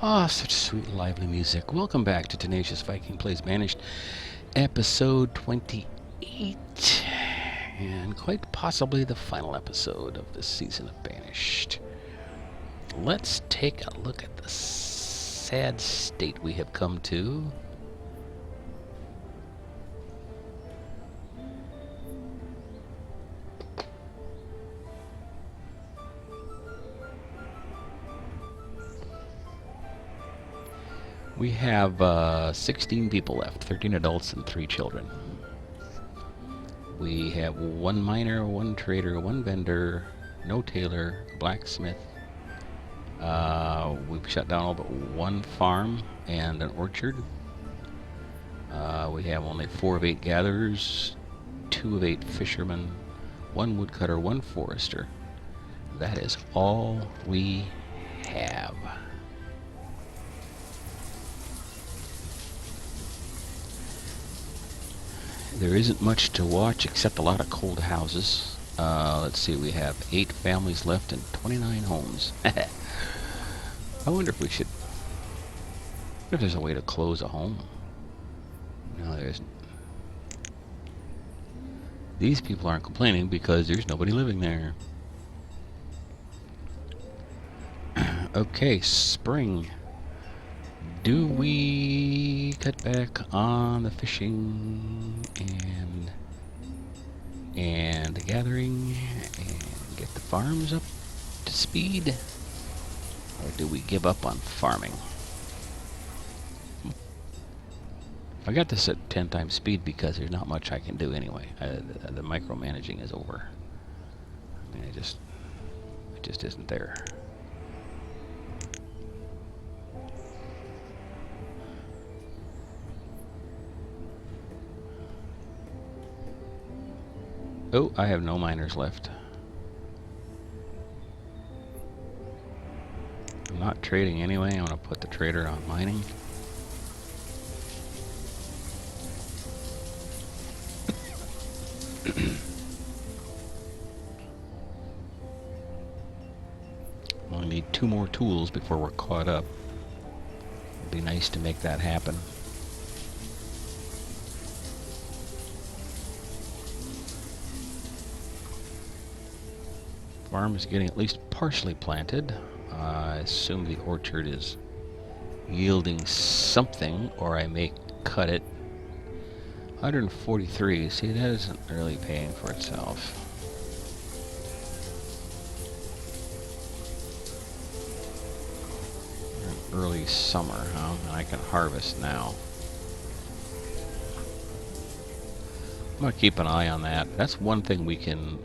Ah, such sweet, lively music. Welcome back to Tenacious Viking Plays Banished, episode 28, and quite possibly the final episode of this season of Banished. Let's take a look at the sad state we have come to. We have 16 people left, 13 adults and 3 children. We have 1 miner, 1 trader, 1 vendor, no tailor, blacksmith. We've shut down all but 1 farm and an orchard. We have only 4 of 8 gatherers, 2 of 8 fishermen, 1 woodcutter, 1 forester. That is all we have. There isn't much to watch except a lot of cold houses. Let's see, we have 8 families left and 29 homes. I wonder if we should... I wonder if there's a way to close a home. No, there isn't. These people aren't complaining because there's nobody living there. Okay, spring. Do we cut back on the fishing and the gathering and get the farms up to speed? Or do we give up on farming? I got this at 10 times speed because there's not much I can do anyway. The micromanaging is over. I mean, it just isn't there. Oh, I have no miners left. I'm not trading anyway. I'm going to put the trader on mining. Only need 2 more tools before we're caught up. It'd be nice to make that happen. Farm is getting at least partially planted. I assume the orchard is yielding something, or I may cut it. 143. See, that isn't really paying for itself. We're in early summer, huh? And I can harvest now. I'm gonna keep an eye on that. That's one thing we can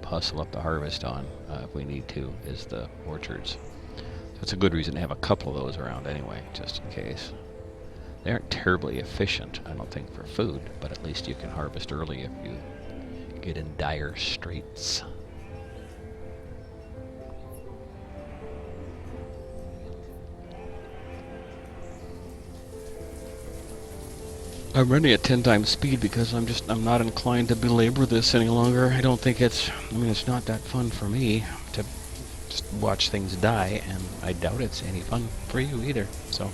hustle up the harvest on if we need to, is the orchards. That's a good reason to have a couple of those around anyway, just in case. They aren't terribly efficient, I don't think, for food, but at least you can harvest early if you get in dire straits. I'm running at 10 times speed because I'm not inclined to belabor this any longer. I don't think it's not that fun for me to just watch things die, and I doubt it's any fun for you either, so.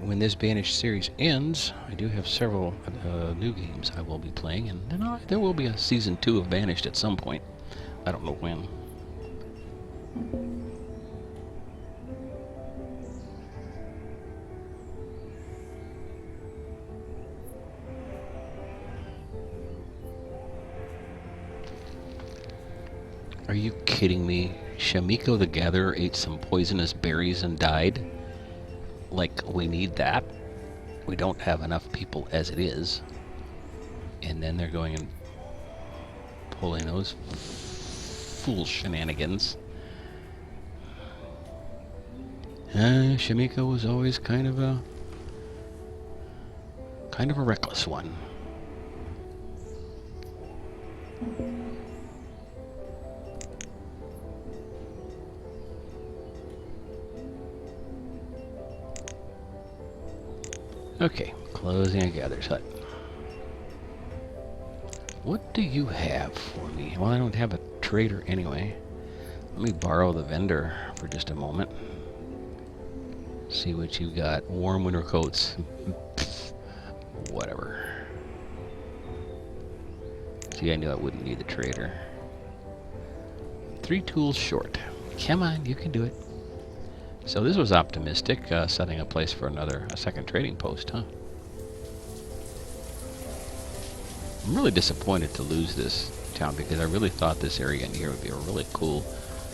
When this Banished series ends, I do have several new games I will be playing, and then there will be a season 2 of Banished at some point. I don't know when. Are you kidding me? Shamiko the Gatherer ate some poisonous berries and died? Like, we need that? We don't have enough people as it is. And then they're going and pulling those fool shenanigans. Shamiko was always kind of a reckless one. Okay, closing a gatherer's hut. What do you have for me? Well, I don't have a trader anyway. Let me borrow the vendor for just a moment. See what you got. Warm winter coats. Whatever. See, I knew I wouldn't need the trader. 3 tools short. Come on, you can do it. So this was optimistic, setting a place for a second trading post, huh? I'm really disappointed to lose this town because I really thought this area in here would be a really cool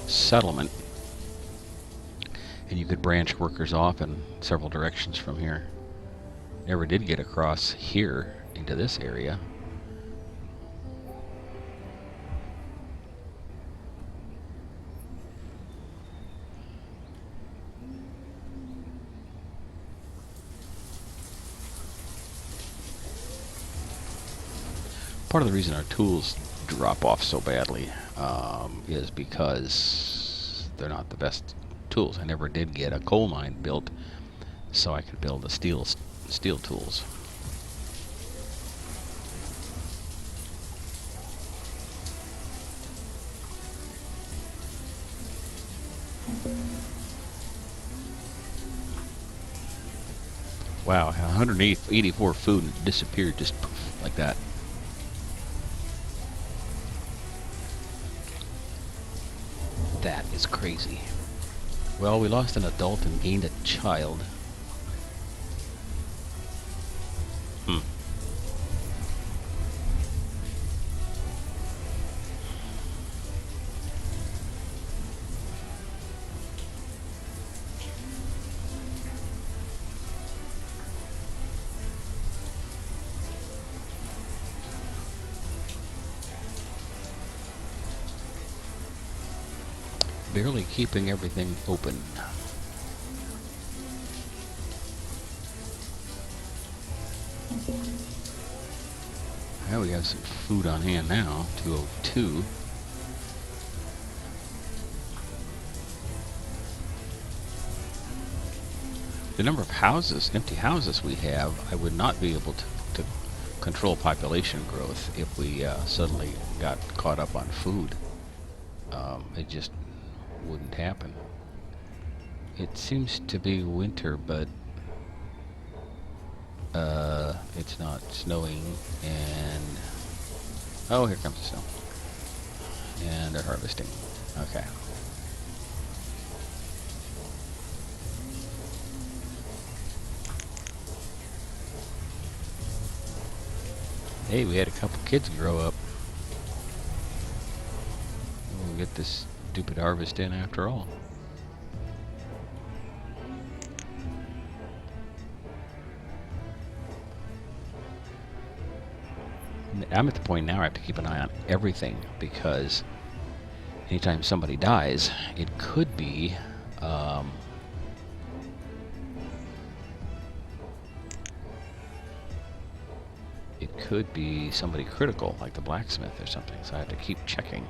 settlement. And you could branch workers off in several directions from here. Never did get across here into this area. Part of the reason our tools drop off so badly is because they're not the best tools. I never did get a coal mine built so I could build the steel tools. Wow, 184 food and it disappeared just poof, like that. That is crazy. Well, we lost an adult and gained a child. Barely keeping everything open. Now we have some food on hand now, 202. The number of houses, empty houses we have, I would not be able to control population growth if we suddenly got caught up on food. It just wouldn't happen. It seems to be winter, but it's not snowing, and oh, here comes the snow. And they're harvesting. Okay. Hey, we had a couple kids grow up. We'll get this stupid harvest in after all. I'm at the point now I have to keep an eye on everything because anytime somebody dies, it could be somebody critical, like the blacksmith or something, so I have to keep checking.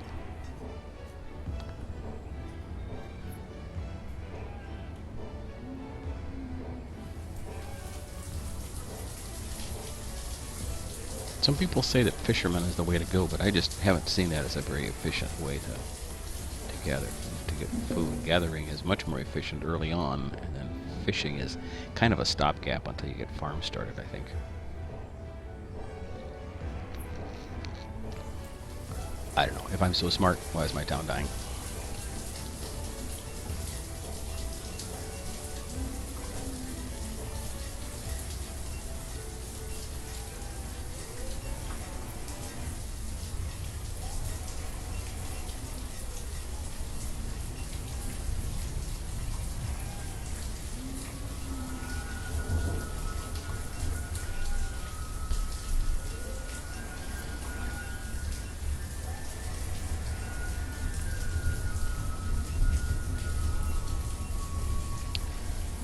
Some people say that fishermen is the way to go, but I just haven't seen that as a very efficient way to get food. Gathering is much more efficient early on, and then fishing is kind of a stopgap until you get farms started, I think. I don't know. If I'm so smart, why is my town dying?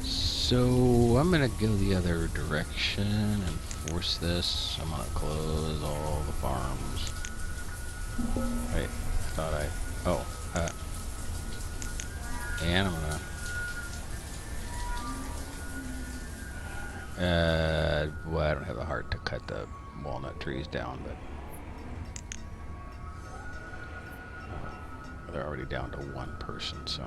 So I'm gonna go the other direction and force this. I'm gonna close all the farms. Wait, I thought and I'm gonna well, I don't have the heart to cut the walnut trees down, but they're already down to one person, so.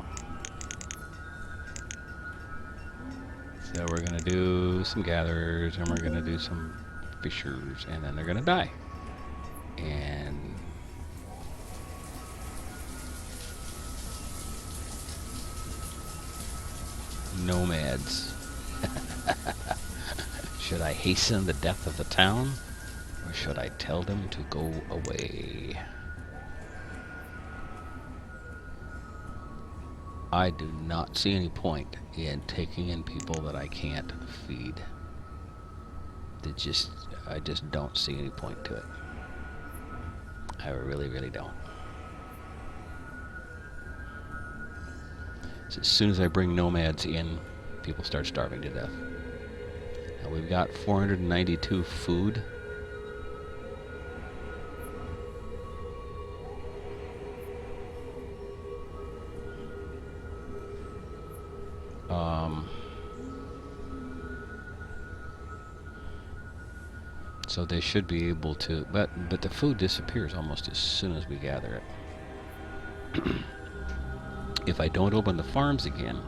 So we're gonna do some gatherers, and we're gonna do some fishers, and then they're gonna die. And nomads. Should I hasten the death of the town, or should I tell them to go away? I do not see any point in taking in people that I can't feed. I just don't see any point to it. I really, really don't. So as soon as I bring nomads in, people start starving to death. Now we've got 492 food. So they should be able to, but the food disappears almost as soon as we gather it. If I don't open the farms again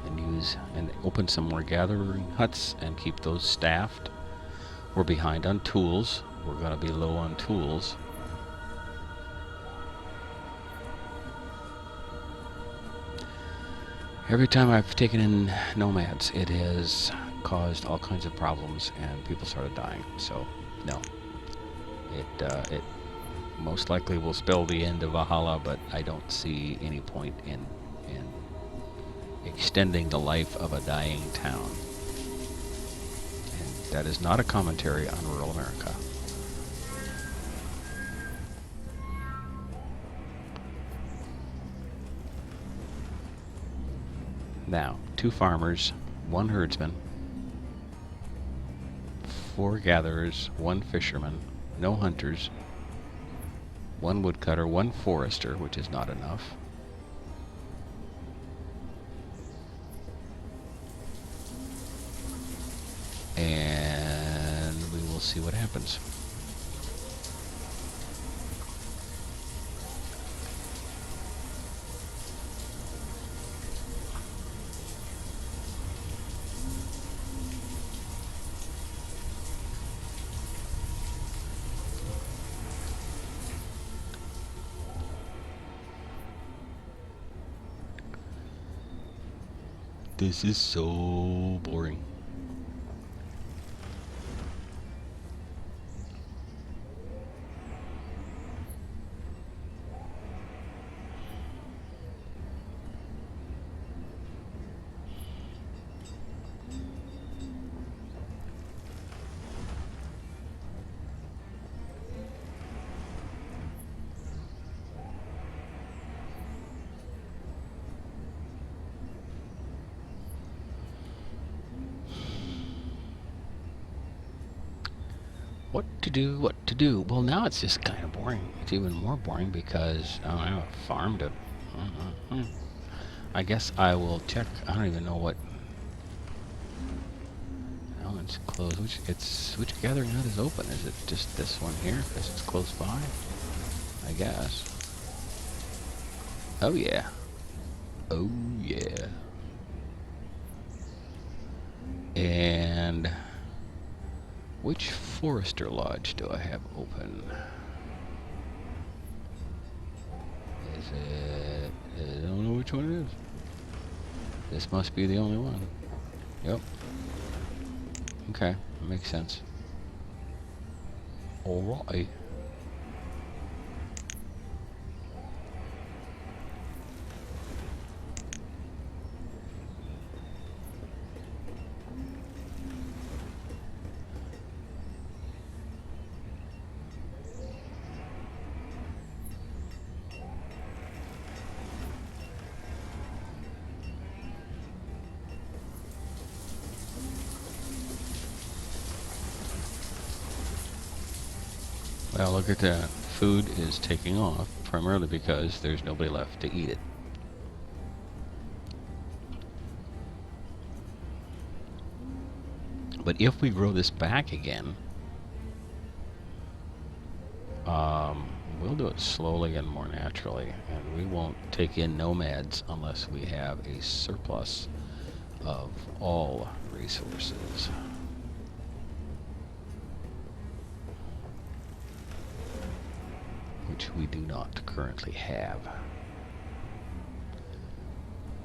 and open some more gathering huts and keep those staffed, we're behind on tools. We're going to be low on tools. Every time I've taken in nomads, it has caused all kinds of problems and people started dying. So no, it most likely will spell the end of Vahalla, but I don't see any point in extending the life of a dying town. And that is not a commentary on rural America. Now, 2 farmers, 1 herdsman, 4 gatherers, 1 fisherman, no hunters, 1 woodcutter, 1 forester, which is not enough. And we will see what happens. This is so boring. What to do? Well, now it's just kind of boring. It's even more boring because I don't have a farm to... I guess I will check. I don't even know what... Oh, it's closed. Which gathering hut is open? Is it just this one here because it's close by? I guess. Oh, yeah. Oh, yeah. And... which Forester Lodge do I have open? Is it... I don't know which one it is. This must be the only one. Yep. Okay, that makes sense. Alright. Well, look at that. Food is taking off, primarily because there's nobody left to eat it. But if we grow this back again, we'll do it slowly and more naturally, and we won't take in nomads unless we have a surplus of all resources. Which we do not currently have.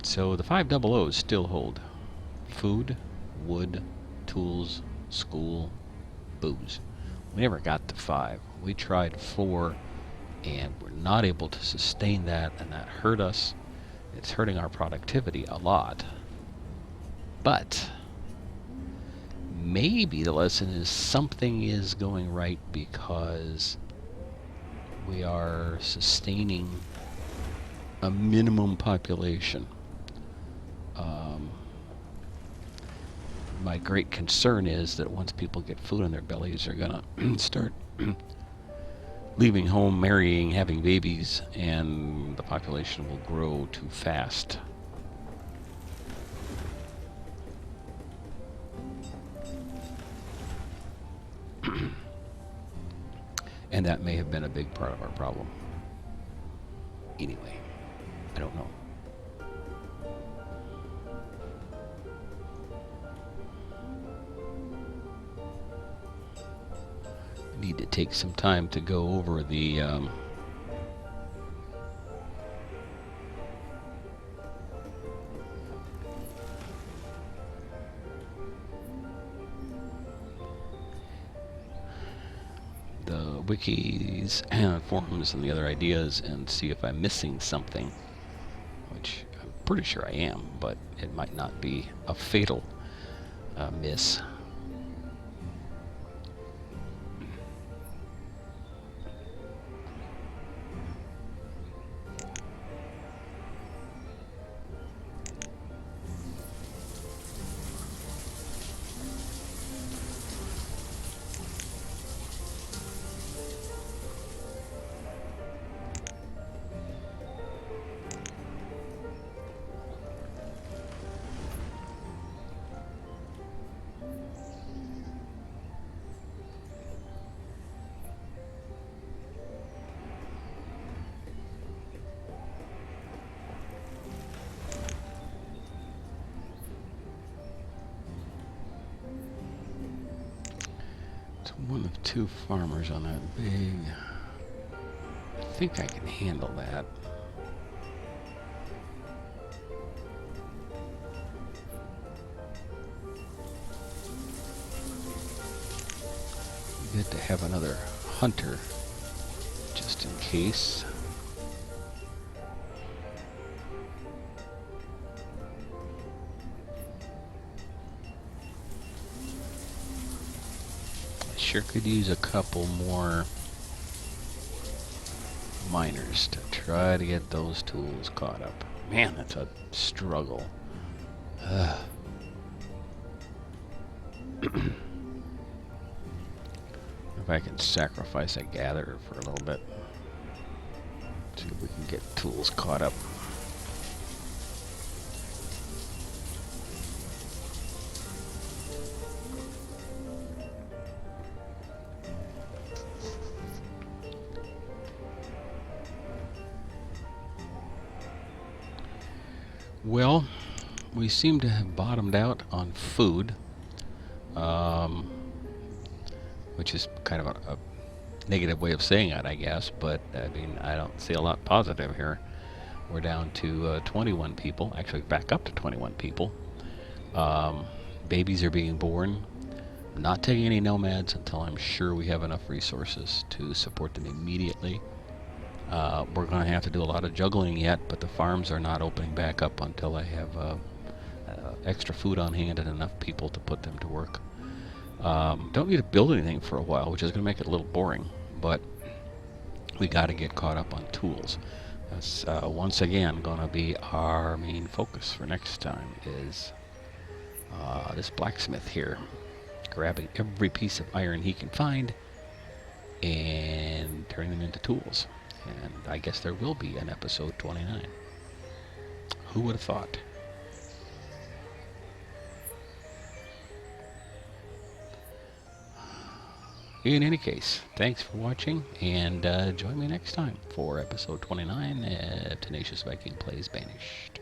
So the 5 double O's still hold. Food, wood, tools, school, booze. We never got to 5. We tried 4 and we're not able to sustain that, and that hurt us. It's hurting our productivity a lot. But maybe the lesson is something is going right because we are sustaining a minimum population. My great concern is that once people get food in their bellies, they're going to start leaving home, marrying, having babies, and the population will grow too fast. And that may have been a big part of our problem. Anyway, I don't know. Need to take some time to go over the wikis and forums and the other ideas and see if I'm missing something, which I'm pretty sure I am, but it might not be a fatal miss. One of 2 farmers on that big. I think I can handle that. Good to have another hunter, just in case. Sure could use a couple more miners to try to get those tools caught up. Man, that's a struggle. If I can sacrifice a gatherer for a little bit. See if we can get tools caught up. Well, we seem to have bottomed out on food, which is kind of a negative way of saying it, I guess, but I mean, I don't see a lot positive here. We're down to 21 people, actually back up to 21 people. Babies are being born. I'm not taking any nomads until I'm sure we have enough resources to support them immediately. We're going to have to do a lot of juggling yet, but the farms are not opening back up until I have extra food on hand and enough people to put them to work. Don't need to build anything for a while, which is going to make it a little boring, but we got to get caught up on tools. That's once again going to be our main focus for next time is this blacksmith here, grabbing every piece of iron he can find and turning them into tools. And I guess there will be an episode 29. Who would have thought? In any case, thanks for watching, and join me next time for episode 29 of Tenacious Viking Plays Banished.